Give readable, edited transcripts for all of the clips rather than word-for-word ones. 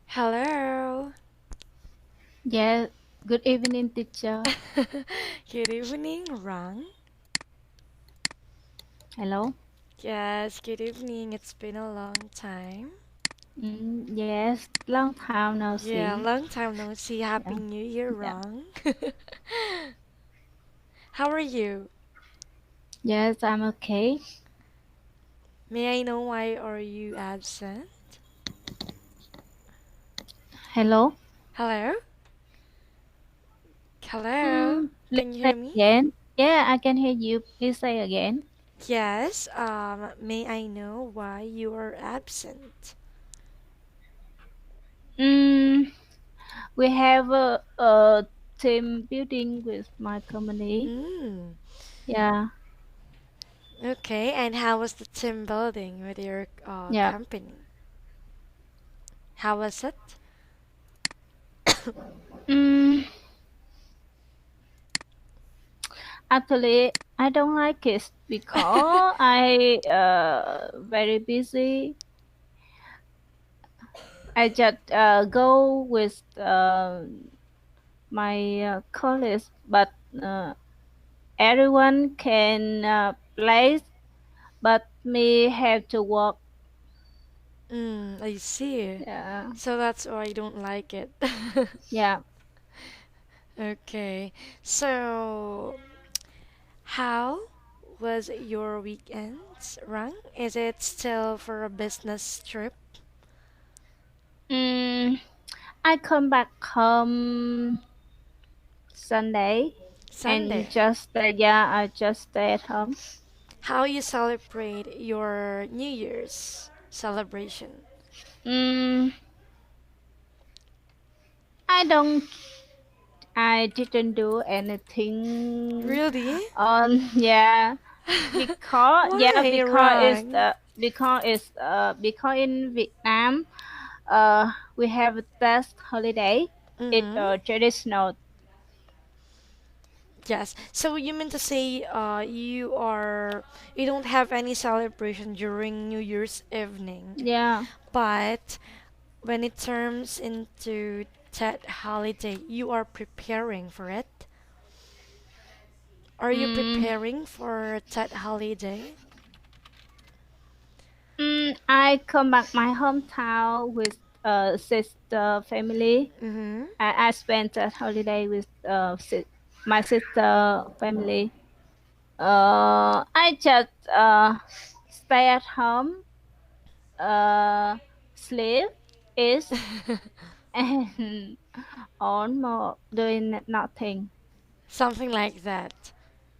Hello. Yes, good evening, teacher. Good evening, Rang. Hello. Yes, good evening. It's been a long time. Yes, long time no Yeah, see. long time no see. Happy Yeah, New Year, yeah. Rang. How are you? Yes, I'm okay. May I know why are you absent? Hello. Hello? Hello? Please Can you say hear me? again. Yeah, I can hear you. Please say again. Yes, may I know why you are absent? Mm, we have a team building with my company. Mm, Yeah, okay, and how was the team building with your yeah. company? How was it? Mm, Actually, I don't like it because I very busy. I just go with my colleagues, but everyone can play, but me have to work. I see. Yeah, So that's why I don't like it. yeah. Okay. So, how was your weekends, Rang? Is it still for a business trip? Mm, I come back home Sunday and Sunday. just yeah, I just stay at home. How you celebrate your New Year's celebration? Mm, I don't. I didn't do anything Really? on yeah Why, Rang? because in Vietnam we have a test holiday. It's Mm-hmm. traditional. Yes. So you mean to say you don't have any celebration during New Year's evening, Yeah. but when it turns into that holiday, you are preparing for it? Are you Mm, preparing for that holiday? I come back my hometown with sister family. Mm-hmm. I spent that holiday with my sister family. I just stay at home, sleep, eat, and on more doing nothing. Something like that.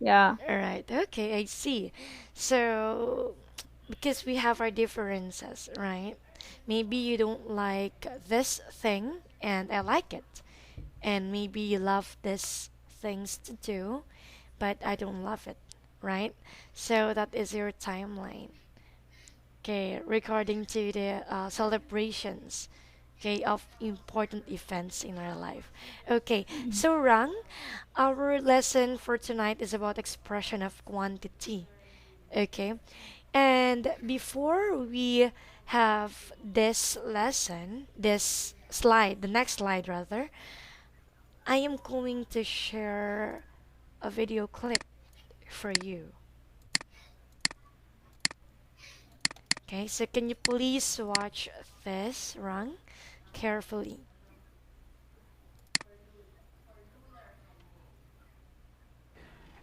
Yeah. All right. Okay, I see. So, because we have our differences, right? Maybe you don't like this thing and I like it. And maybe you love this things to do, but I don't love it, right? So that is your timeline. Okay, regarding to the celebrations, okay, of important events in our life. Okay, so Rang, our lesson for tonight is about expression of quantity. Okay, and before we have this lesson, this slide, the next slide rather, I am going to share a video clip for you. Okay, so can you please watch this, Rang, carefully?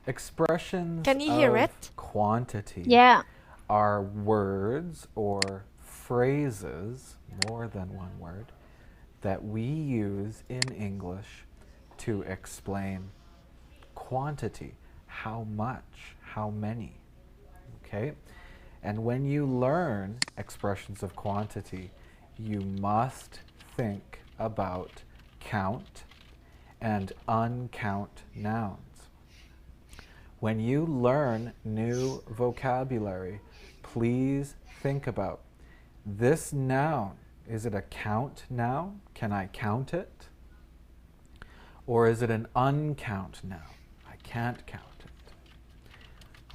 Expressions Can you hear of it? quantity Yeah. are words or phrases, more than one word, that we use in English to explain quantity, how much, how many. Okay? And when you learn expressions of quantity, you must think about count and uncount nouns. When you learn new vocabulary, please think about this noun. Is it a count noun? Can I count it? Or is it an uncount noun? I can't count it.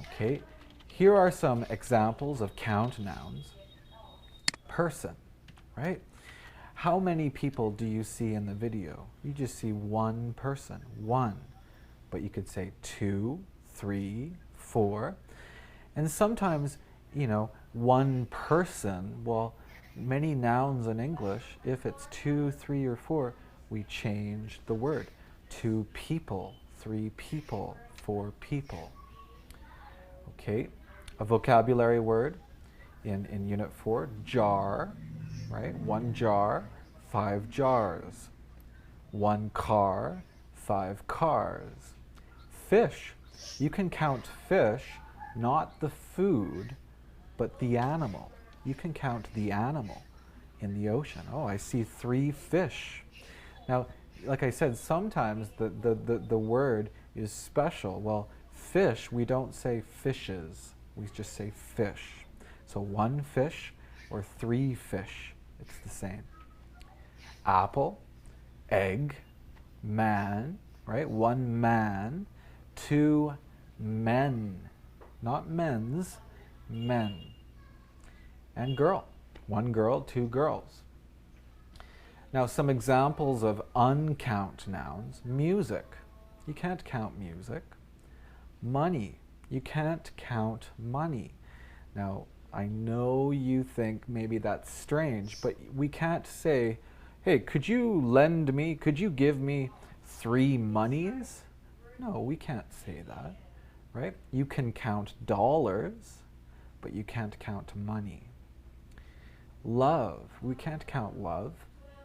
Okay, here are some examples of count nouns. Person, right? How many people do you see in the video? You just see one person, one. But you could say 2, 3, 4. And sometimes, one person, well, many nouns in English, if it's 2, 3, or 4, we change the word. 2 people, 3 people, 4 people. Okay, a vocabulary word in Unit 4, jar, right? 1 jar, 5 jars. 1 car, 5 cars. Fish, you can count fish, not the food, but the animal. You can count the animal in the ocean. Oh, I see 3 fish. Now, like I said, sometimes the word is special. Well, fish, we don't say fishes. We just say fish. So 1 fish or 3 fish, it's the same. Apple, egg, man, right? 1 man, 2 men, not men's, men. And girl, 1 girl, 2 girls. Now, some examples of uncount nouns. Music, you can't count music. Money, you can't count money. Now, I know you think maybe that's strange, but we can't say, hey, could you give me 3 monies? No, we can't say that, right? You can count dollars, but you can't count money. Love, we can't count love.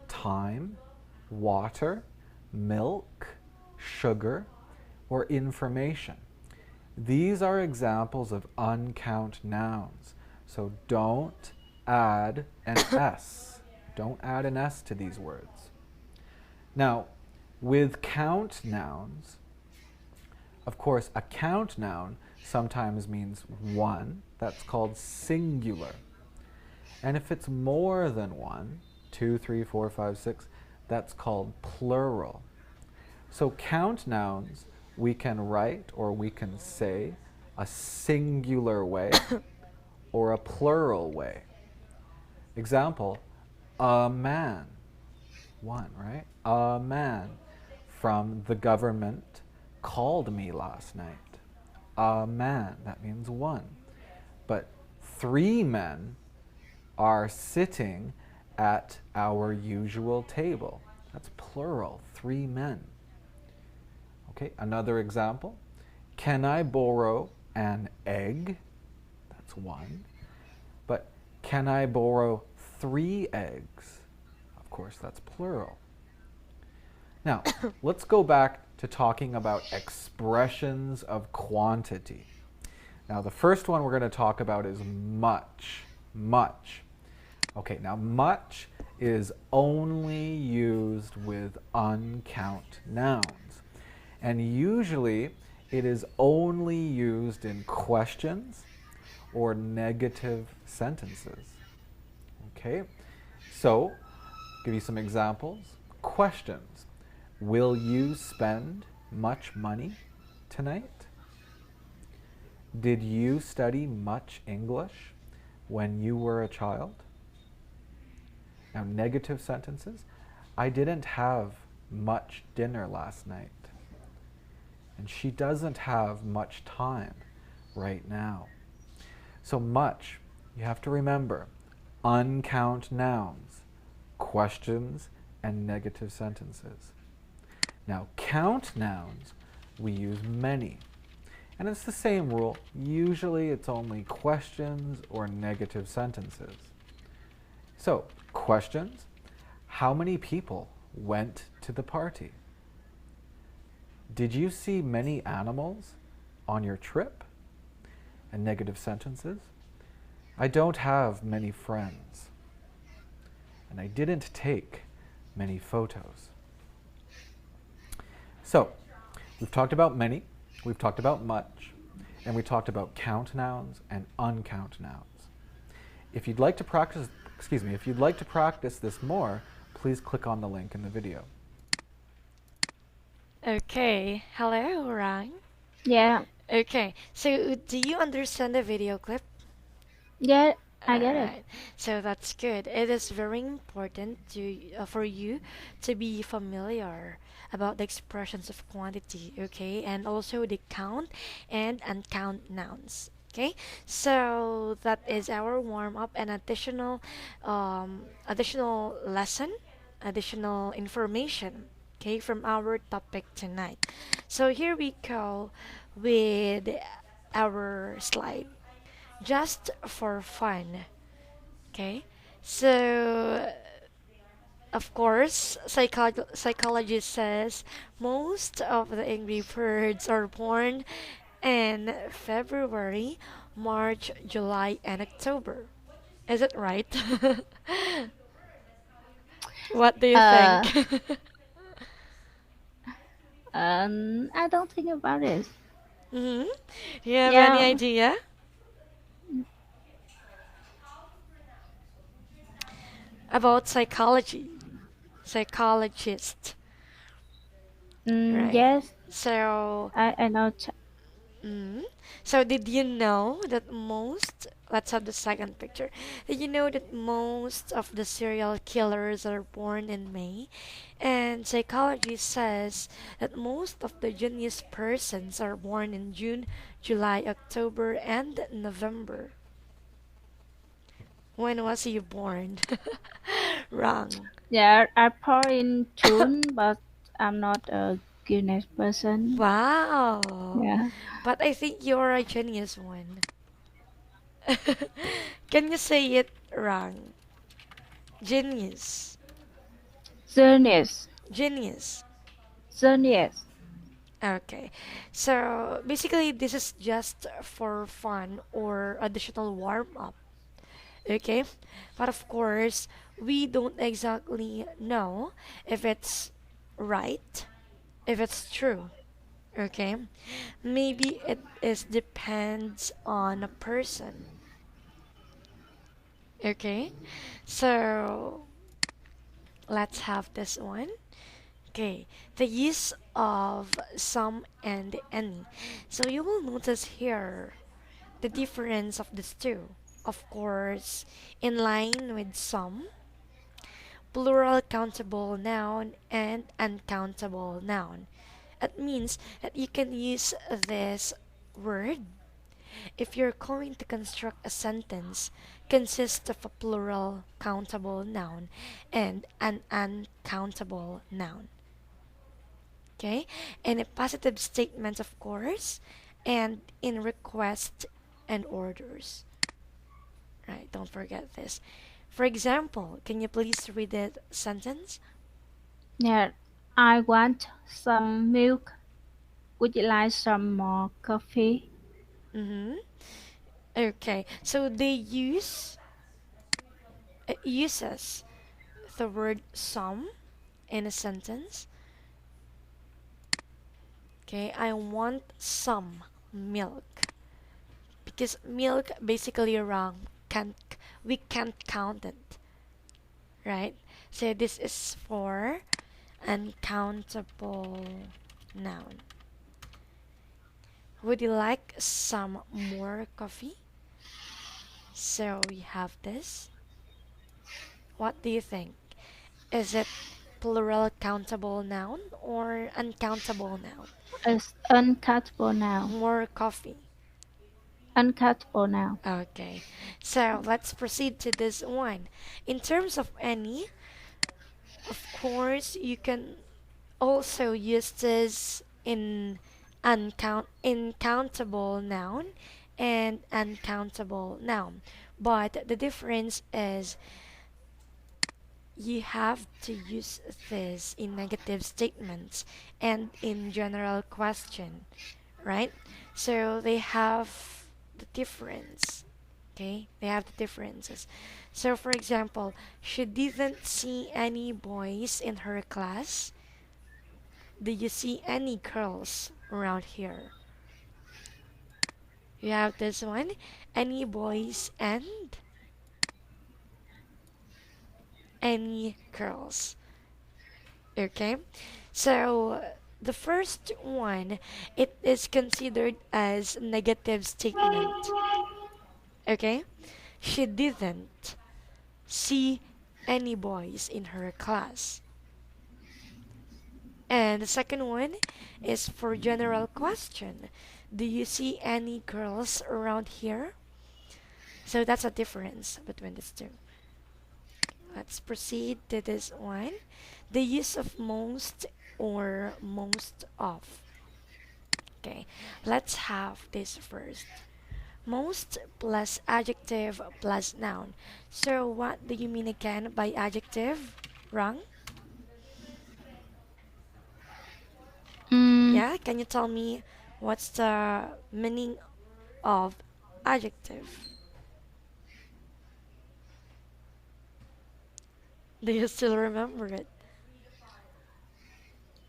Time, water, milk, sugar, or information. These are examples of uncount nouns. So don't add an S. Don't add an S to these words. Now, with count nouns, of course, a count noun sometimes means 1. That's called singular. And if it's more than 1, 2, 3, 4, 5, 6, that's called plural. So count nouns, we can write or we can say a singular way or a plural way. Example, a man. 1, right? A man from the government called me last night. A man, that means 1. But 3 men are sitting at our usual table. That's plural, 3 men. Okay, another example. Can I borrow an egg? That's 1. But can I borrow 3 eggs? Of course, that's plural. Now, let's go back to talking about expressions of quantity. Now, the first one we're going to talk about is much. Much. Okay, now much is only used with uncount nouns. And usually it is only used in questions or negative sentences. Okay, so give you some examples. Questions. Will you spend much money tonight? Did you study much English when you were a child? Now, negative sentences. I didn't have much dinner last night. And she doesn't have much time right now. So much, you have to remember, uncount nouns, questions, and negative sentences. Now, count nouns, we use many. And it's the same rule. Usually it's only questions or negative sentences. So, questions. How many people went to the party? Did you see many animals on your trip? And negative sentences. I don't have many friends. And I didn't take many photos. So, we've talked about many, we've talked about much, and we talked about count nouns and uncount nouns. If you'd like to practice, if you'd like to practice this more, please click on the link in the video. Okay, hello, Rang. Yeah. Okay, so do you understand the video clip? Yeah. I get it. Alright, so that's good. It is very important to for you to be familiar about the expressions of quantity, okay, and also the count and uncount nouns. Okay, so that is our warm up and additional lesson, additional information, okay, from our topic tonight. So here we go with our slide just for fun. Okay, so of course, psychology says most of the angry birds are born in February, March, July, and October. Is it right? What do you think? Uh, I don't think about it. hmm You have any Yeah. idea about psychology? Psychologist, right? Yes, So I know. Mm. So did you know that let's have the second picture. Did you know that most of the serial killers are born in May? And psychology says that most of the genius persons are born in June, July, October, and November. When was you born? Wrong. Yeah, I pour in June, but I'm not a Guinness person. Wow. Yeah. But I think you're a genius one. Can you say it wrong? Genius. Genius. Genius. Genius. Okay. So basically this is just for fun or additional warm up. Okay? But of course, we don't exactly know if it's right, if it's true. Okay? Maybe it is depends on a person. Okay? So let's have this one. Okay, the use of some and any. So you will notice here the difference of these two. Of course, in line with some, plural countable noun and uncountable noun. It means that you can use this word if you're going to construct a sentence consists of a plural countable noun and an uncountable noun. Okay, and a positive statement, of course, and in request and orders. Right, don't forget this. For example, can you please read the sentence? Yeah. I want some milk. Would you like some more coffee? Mm-hmm. Okay, so they uses the word some in a sentence. Okay, I want some milk because milk basically wrong. Can't we can't count it, right? So this is for uncountable noun. Would you like some more coffee? So we have this. What do you think? Is it plural countable noun or uncountable noun? It's uncountable now. More coffee. Uncountable now. Okay, so let's proceed to this one. In terms of any, of course, you can also use this in incountable noun and uncountable noun. But the difference is you have to use this in negative statements and in general question, right? So they have the difference. Okay, they have the differences. So, for example, she didn't see any boys in her class. Did you see any girls around here? You have this one. Any boys and any girls. Okay? So the first one, it is considered as negative statement. Okay? she didn't see any boys in her class. And the second one is for general question. Do you see any girls around here? So that's a difference between these two. Let's proceed to this one. The use of most or most of. Okay, let's have this first. Most plus adjective plus noun. So what do you mean again by adjective? Wrong? Mm, Yeah, can you tell me what's the meaning of adjective? Do you still remember it?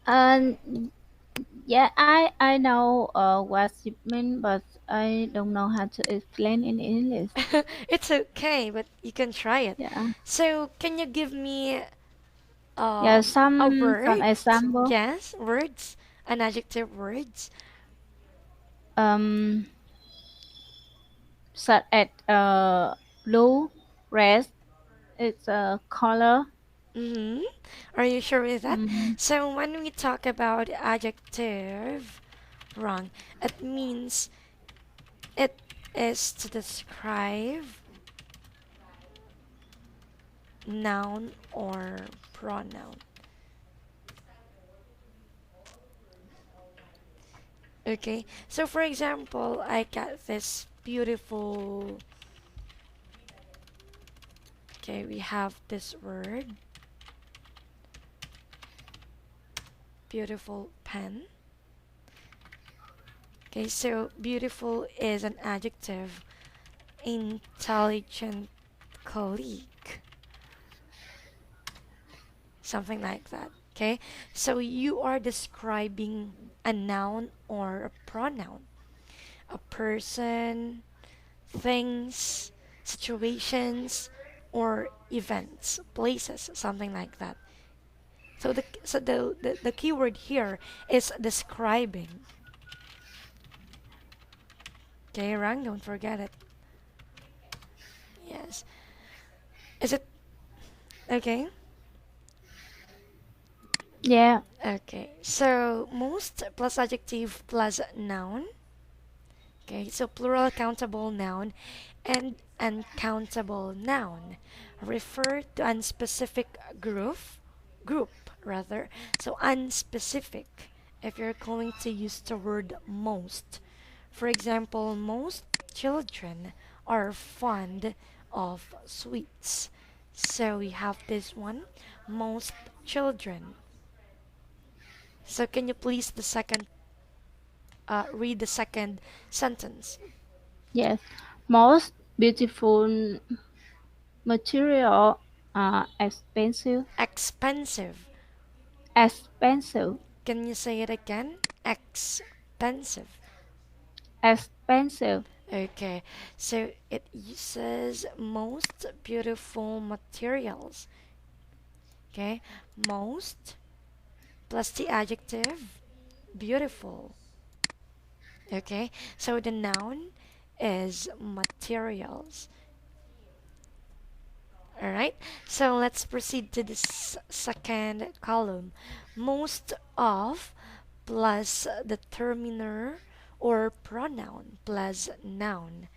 and yeah, I know what it means, but I don't know how to explain in English. It's okay, but you can try it. Yeah, So, can you give me yeah. a Some word? example. Yes, words, an adjective words. Um, Such as blue, red. It's a color. Mm-hmm. Are you sure with that? Mm, So, when we talk about adjective, wrong, it means it is to describe noun or pronoun. Okay, so for example, I got this beautiful. Okay, we have this word, beautiful pen. Okay, so beautiful is an adjective, intelligent colleague, something like that. Okay, so you are describing a noun or a pronoun, a person, things, situations, or events, places, something like that. So the keyword here is describing. Okay, Rang, don't forget it. Yes. Is it okay? yeah. Okay. So most plus adjective plus noun. Okay, so plural countable noun and uncountable noun refer to unspecific group rather. So unspecific if you're going to use the word most. For example, most children are fond of sweets. So we have this one, most children. So can you please read the second sentence? Yes. Most beautiful material are expensive. Expensive. Expensive. Can you say it again? Expensive. Expensive. Okay, so it uses most beautiful materials. Okay, most plus the adjective beautiful. Okay, so the noun is materials. All right, so let's proceed to this second column. Most of plus determiner or pronoun plus noun.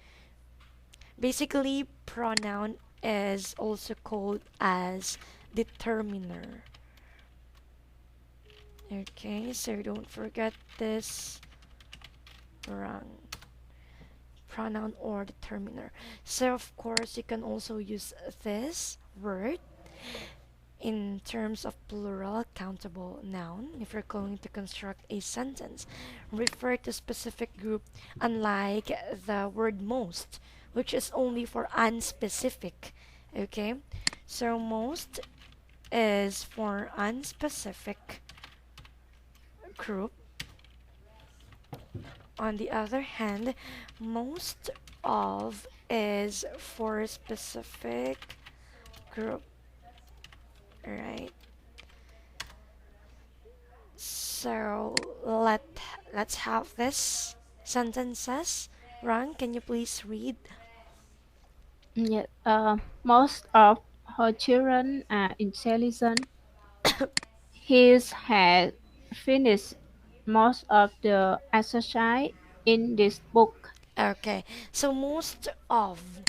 Basically, pronoun is also called as determiner. Okay, so don't forget this wrong. Pronoun or determiner. So, of course, you can also use this word in terms of plural countable noun if you're going to construct a sentence. Refer to specific group, unlike the word most, which is only for unspecific. Okay, so most is for unspecific group. On the other hand, most of is for specific group. Right. So let's have this sentences. Ron, can you please read? Yes. Most of her children are intelligent. His had finished most of the exercise in this book. Okay, so most of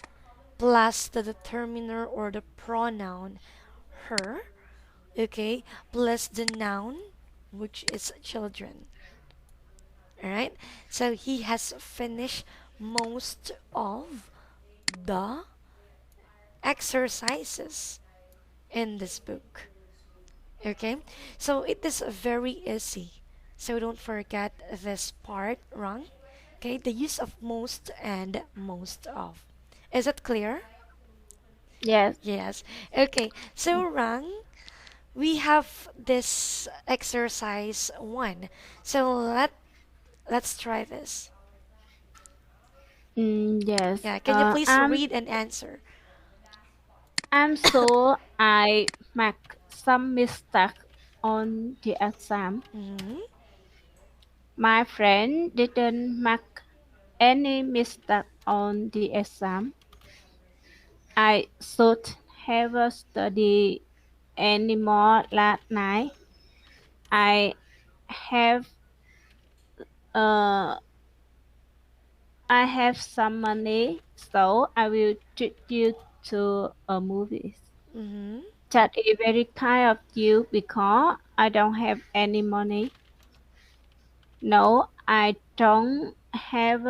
plus the determiner or the pronoun her, okay, plus the noun which is children. All right, so he has finished most of the exercises in this book. Okay, so it is very easy. So don't forget this part, wrong. Okay, the use of most and most of. Is it clear? Yes. Yes. Okay, so Rang, we have this exercise one. So let's try this. Yes. Yeah, can you please read and answer? I'm sure I make some mistake on the exam. Hmm. My friend didn't make any mistake on the exam. I should have studied any more last night. I have uh I have some money, so I will treat you to a movie. Hmm. That is very kind of you because I don't have any money. No, I don't have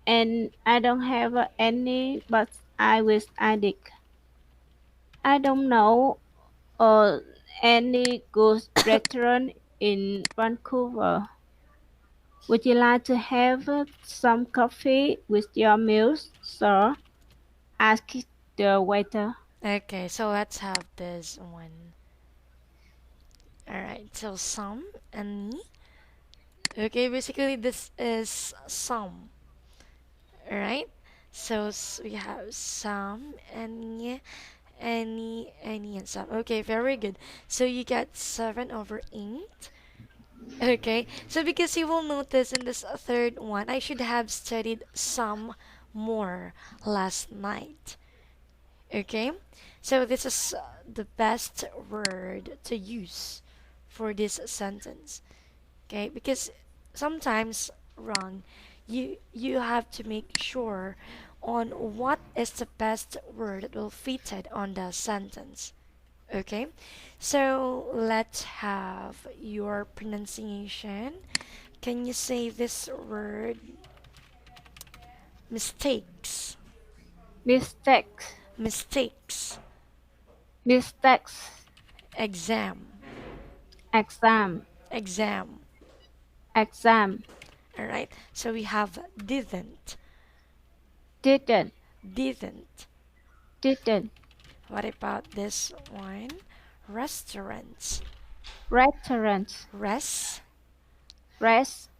and I don't have any, but I wish I did. I don't know any good restaurant in Vancouver. Would you like to have some coffee with your meals, sir? Asked the waiter. Okay, so let's have this one. All right, so some and me. Okay, basically this is some. All right. So we have some and yeah, any, and some. Okay, very good. So you got 7/8. Okay, so because you will notice in this third one, I should have studied some more last night. Okay, so this is the best word to use for this sentence. Okay, because sometimes wrong, you have to make sure on what is the best word that will fit it on the sentence. Okay, so let's have your pronunciation. Can you say this word? Mistakes. Mistakes, Mistakes. mistakes, Exam. exam, Exam. exam, All right, so we have didn't. didn't, Didn't. didn't, What about this one? Restaurants. restaurants, Res. rest,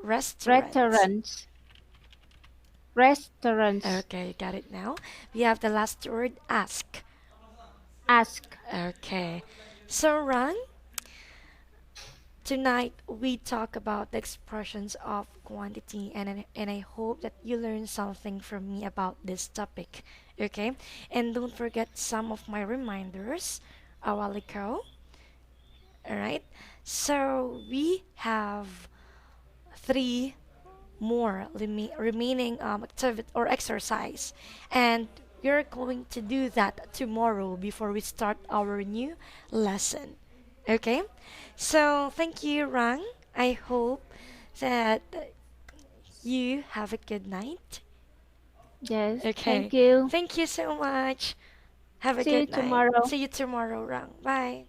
Restaurants. restaurants, restaurants, Okay, got it now. We have the last word ask. ask. Okay. So Ron, tonight we talk about the expressions of quantity and I hope that you learned something from me about this topic. Okay? And don't forget some of my reminders a while ago. Alright? So we have three more remaining activity or exercise, and we're going to do that tomorrow before we start our new lesson. Okay, so thank you, Rang. I hope that you have a good night. Yes, Okay, thank you. thank you so much. Have a See you good night. tomorrow. See you tomorrow, Rang. Bye.